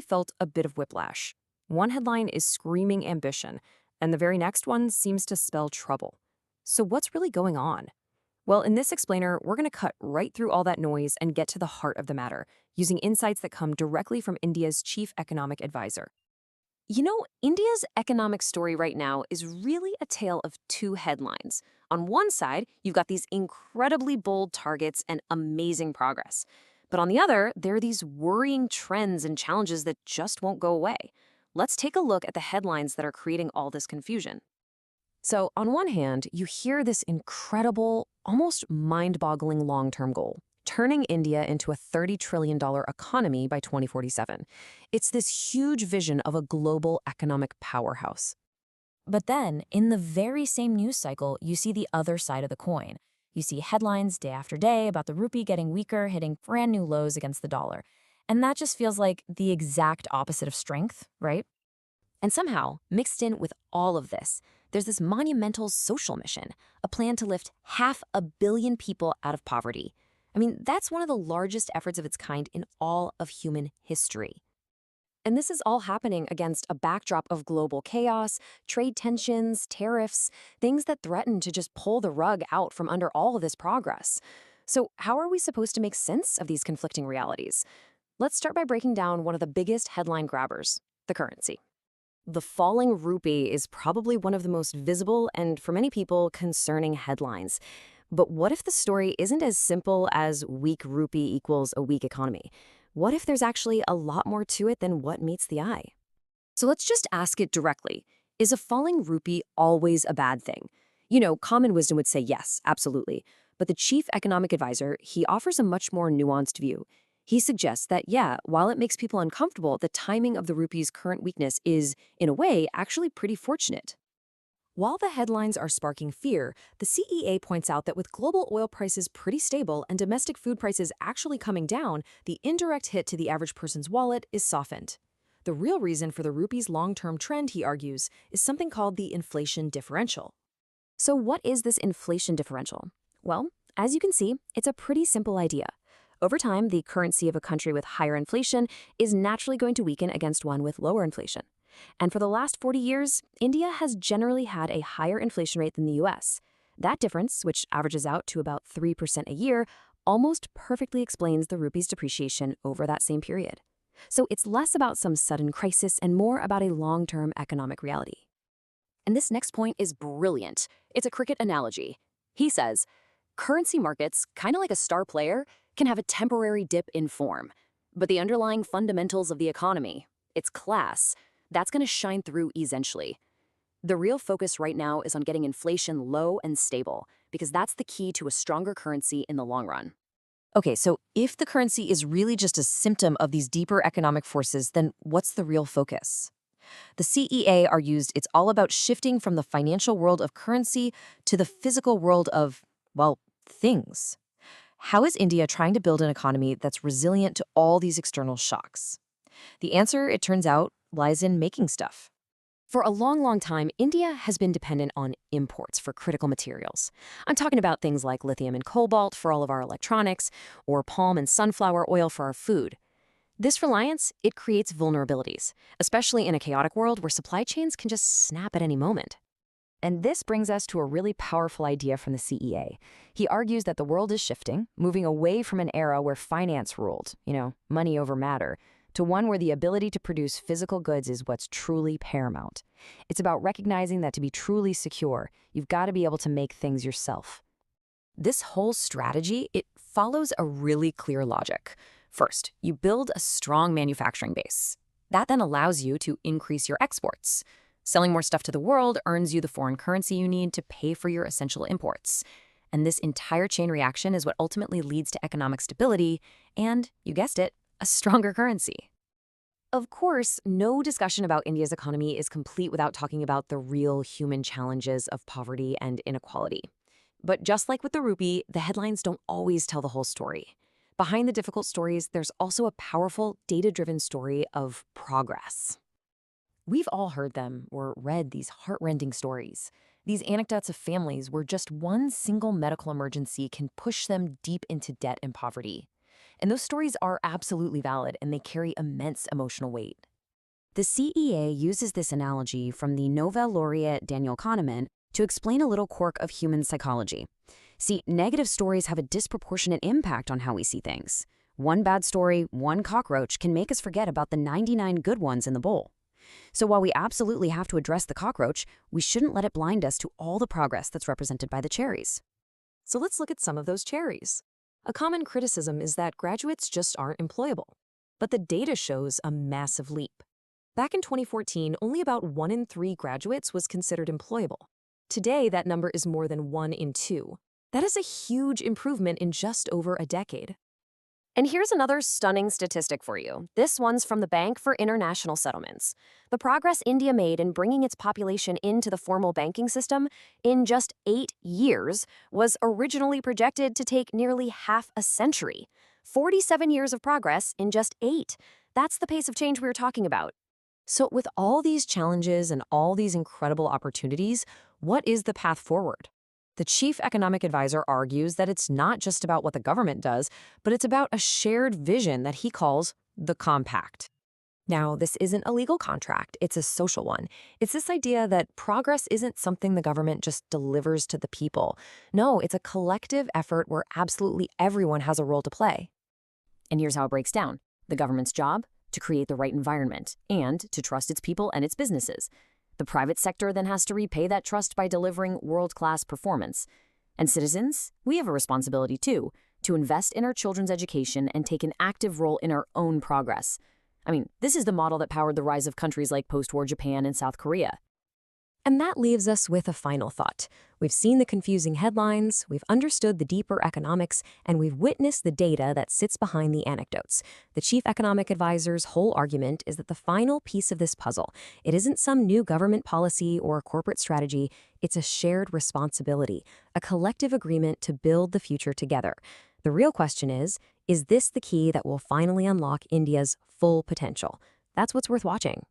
felt a bit of whiplash. One headline is screaming ambition, and the very next one seems to spell trouble. So, what's really going on? Well, in this explainer, we're going to cut right through all that noise and get to the heart of the matter, using insights that come directly from India's chief economic advisor. India's economic story right now is really a tale of two headlines. On one side, you've got these incredibly bold targets and amazing progress. But on the other, there are these worrying trends and challenges that just won't go away. Let's take a look at the headlines that are creating all this confusion. So, on one hand, you hear this incredible, almost mind boggling long term goal, turning India into a $30 trillion economy by 2047. It's this huge vision of a global economic powerhouse. But then, in the very same news cycle, you see the other side of the coin. You see headlines day after day about the rupee getting weaker, hitting brand new lows against the dollar. And that just feels like the exact opposite of strength, right? And somehow, mixed in with all of this, there's this monumental social mission, a plan to lift 500 million people out of poverty. I mean, that's one of the largest efforts of its kind in all of human history. And this is all happening against a backdrop of global chaos, trade tensions, tariffs, things that threaten to just pull the rug out from under all of this progress. So, how are we supposed to make sense of these conflicting realities? Let's start by breaking down one of the biggest headline grabbers, the currency. The falling rupee is probably one of the most visible and, for many people, concerning headlines. But what if the story isn't as simple as weak rupee equals a weak economy? What if there's actually a lot more to it than what meets the eye? So let's just ask it directly. Is a falling rupee always a bad thing? Common wisdom would say yes, absolutely. But the chief economic advisor, he offers a much more nuanced view. He suggests that, yeah, while it makes people uncomfortable, the timing of the rupee's current weakness is, in a way, actually pretty fortunate. While the headlines are sparking fear, the CEA points out that with global oil prices pretty stable and domestic food prices actually coming down, the indirect hit to the average person's wallet is softened. The real reason for the rupee's long-term trend, he argues, is something called the inflation differential. So what is this inflation differential? Well, as you can see, it's a pretty simple idea. Over time, the currency of a country with higher inflation is naturally going to weaken against one with lower inflation. And for the last 40 years, India has generally had a higher inflation rate than the US. That difference, which averages out to about 3% a year, almost perfectly explains the rupee's depreciation over that same period. So it's less about some sudden crisis and more about a long-term economic reality. And this next point is brilliant. It's a cricket analogy. He says, currency markets, kind of like a star player, can have a temporary dip in form. But the underlying fundamentals of the economy, its class, that's going to shine through essentially. The real focus right now is on getting inflation low and stable, because that's the key to a stronger currency in the long run. Okay, so if the currency is really just a symptom of these deeper economic forces, then what's the real focus? The CEA argues it's all about shifting from the financial world of currency to the physical world of, well, things. How is India trying to build an economy that's resilient to all these external shocks? The answer, it turns out, lies in making stuff. For a long, long time, India has been dependent on imports for critical materials. I'm talking about things like lithium and cobalt for all of our electronics, or palm and sunflower oil for our food. This reliance, it creates vulnerabilities, especially in a chaotic world where supply chains can just snap at any moment. And this brings us to a really powerful idea from the CEA. He argues that the world is shifting, moving away from an era where finance ruled, money over matter, to one where the ability to produce physical goods is what's truly paramount. It's about recognizing that to be truly secure, you've got to be able to make things yourself. This whole strategy, it follows a really clear logic. First, you build a strong manufacturing base. That then allows you to increase your exports. Selling more stuff to the world earns you the foreign currency you need to pay for your essential imports. And this entire chain reaction is what ultimately leads to economic stability and, you guessed it, a stronger currency. Of course, no discussion about India's economy is complete without talking about the real human challenges of poverty and inequality. But just like with the rupee, the headlines don't always tell the whole story. Behind the difficult stories, there's also a powerful, data-driven story of progress. We've all heard them or read these heart-rending stories. These anecdotes of families where just one single medical emergency can push them deep into debt and poverty. And those stories are absolutely valid, and they carry immense emotional weight. The CEA uses this analogy from the Nobel laureate Daniel Kahneman to explain a little quirk of human psychology. See, negative stories have a disproportionate impact on how we see things. One bad story, one cockroach, can make us forget about the 99 good ones in the bowl. So while we absolutely have to address the cockroach, we shouldn't let it blind us to all the progress that's represented by the cherries. So let's look at some of those cherries. A common criticism is that graduates just aren't employable. But the data shows a massive leap. Back in 2014, only about 1 in 3 graduates was considered employable. Today, that number is more than 1 in 2. That is a huge improvement in just over a decade. And here's another stunning statistic for you. This one's from the Bank for International Settlements. The progress India made in bringing its population into the formal banking system in just 8 years was originally projected to take nearly half a century. 47 years of progress in just 8. That's the pace of change we were talking about. So with all these challenges and all these incredible opportunities, what is the path forward? The chief economic advisor argues that it's not just about what the government does, but it's about a shared vision that he calls the compact. Now, this isn't a legal contract, it's a social one. It's this idea that progress isn't something the government just delivers to the people. No, it's a collective effort where absolutely everyone has a role to play. And here's how it breaks down. The government's job? To create the right environment and to trust its people and its businesses. The private sector then has to repay that trust by delivering world-class performance. And citizens, we have a responsibility too, to invest in our children's education and take an active role in our own progress. I mean, this is the model that powered the rise of countries like post-war Japan and South Korea. And that leaves us with a final thought. We've seen the confusing headlines, we've understood the deeper economics, and we've witnessed the data that sits behind the anecdotes. The chief economic advisor's whole argument is that the final piece of this puzzle, it isn't some new government policy or corporate strategy, it's a shared responsibility, a collective agreement to build the future together. The real question is this the key that will finally unlock India's full potential? That's what's worth watching.